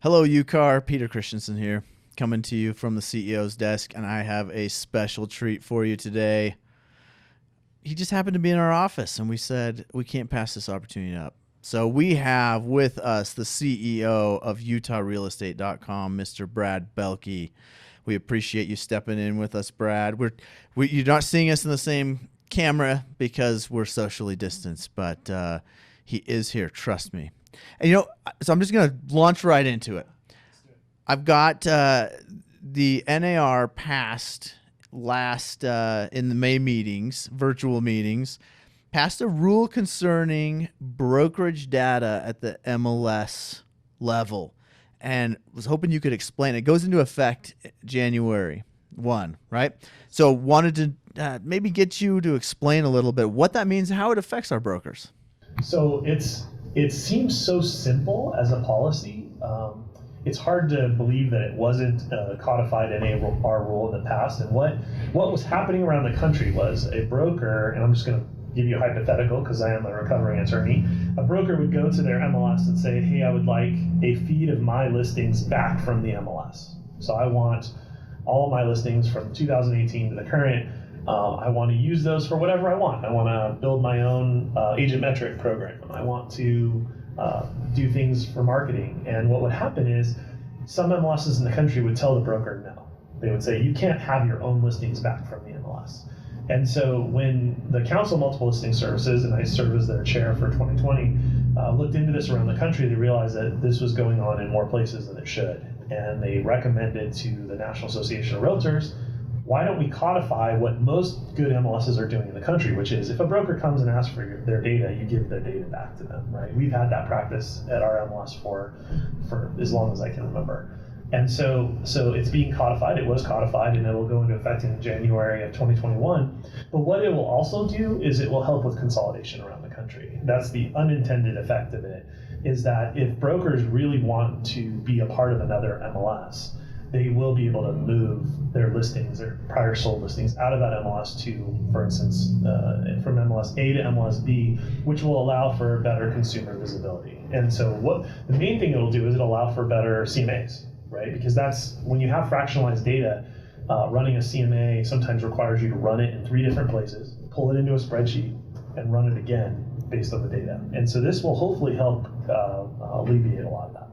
Hello, UCAR. Peter Christensen here, coming to you from the CEO's desk, and I have a special treat for you today. He just happened to be in our office, and we said we can't pass this opportunity up. So we have with us the CEO of UtahRealEstate.com, Mr. Brad Bjelke. We appreciate you stepping in with us, Brad. You're not seeing us in the same camera because we're socially distanced, but he is here. Trust me. And so I'm just going to launch right into it. I've got the NAR passed last in the May meetings, virtual meetings, passed a rule concerning brokerage data at the MLS level, and was hoping you could explain. It goes into effect January 1, right? So wanted to maybe get you to explain a little bit what that means and how it affects our brokers. So it seems so simple as a policy. It's hard to believe that it wasn't codified in our rule in the past. And what was happening around the country was a broker, and I'm just going to give you a hypothetical because I am a recovering attorney. A broker would go to their MLS and say, hey, I would like a feed of my listings back from the MLS. So I want all of my listings from 2018 to the current. I want to use those for whatever I want. I want to build my own agent metric program. I want to do things for marketing. And what would happen is some MLSs in the country would tell the broker no. They would say, you can't have your own listings back from the MLS. And so when the Council of Multiple Listing Services, and I serve as their chair for 2020, looked into this around the country, they realized that this was going on in more places than it should. And they recommended to the National Association of Realtors, why don't we codify what most good MLSs are doing in the country, which is if a broker comes and asks for their data, you give their data back to them, right? We've had that practice at our MLS for as long as I can remember. And so it's being codified. It was codified, and it will go into effect in January of 2021. But what it will also do is it will help with consolidation around the country. That's the unintended effect of it, is that if brokers really want to be a part of another MLS, they will be able to move their listings, their prior sold listings, out of that MLS to, for instance, from MLS A to MLS B, which will allow for better consumer visibility. And so what the main thing it'll do is it'll allow for better CMAs, right? Because that's when you have fractionalized data, running a CMA sometimes requires you to run it in 3 different places, pull it into a spreadsheet, and run it again based on the data. And so this will hopefully help alleviate a lot of that.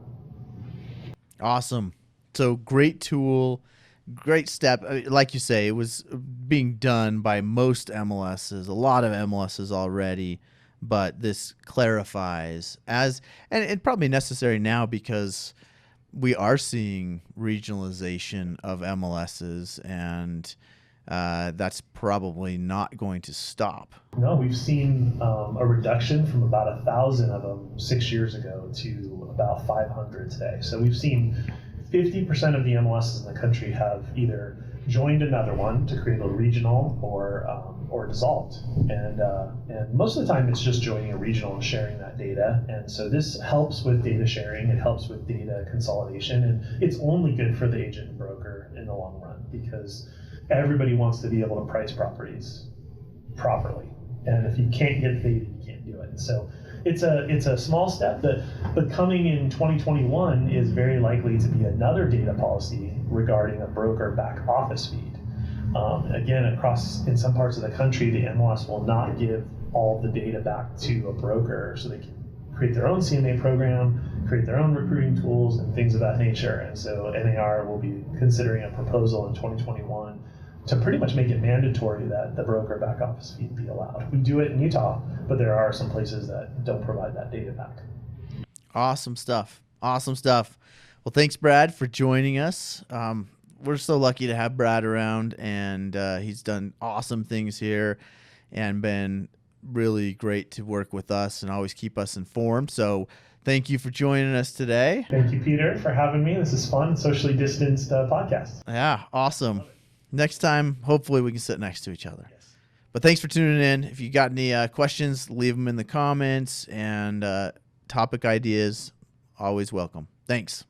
Awesome. So great tool, great step. Like you say, it was being done by most MLSs, a lot of MLSs already, but this clarifies and it's probably necessary now because we are seeing regionalization of MLSs, and that's probably not going to stop. No, we've seen a reduction from about 1,000 of them 6 years ago to about 500 today. So we've seen 50% of the MLSs in the country have either joined another one to create a regional or dissolved. And most of the time it's just joining a regional and sharing that data. And so this helps with data sharing, it helps with data consolidation, and it's only good for the agent and broker in the long run because everybody wants to be able to price properties properly. And if you can't get the data, you can't do it. So it's a small step, but coming in 2021 is very likely to be another data policy regarding a broker back office feed. Again, in some parts of the country, the MLS will not give all the data back to a broker, so they can create their own CMA program, create their own recruiting tools, and things of that nature. And so NAR will be considering a proposal in 2021 to pretty much make it mandatory that the broker back office feed be allowed. We do it in Utah, but there are some places that don't provide that data back. Awesome stuff. Awesome stuff. Well, thanks, Brad, for joining us. We're so lucky to have Brad around, and he's done awesome things here and been really great to work with us and always keep us informed. So thank you for joining us today. Thank you, Peter, for having me. This is fun, socially distanced podcast. Yeah, awesome. Next time, hopefully we can sit next to each other. Yes. But thanks for tuning in. If you got any questions, leave them in the comments, and topic ideas, always welcome. Thanks.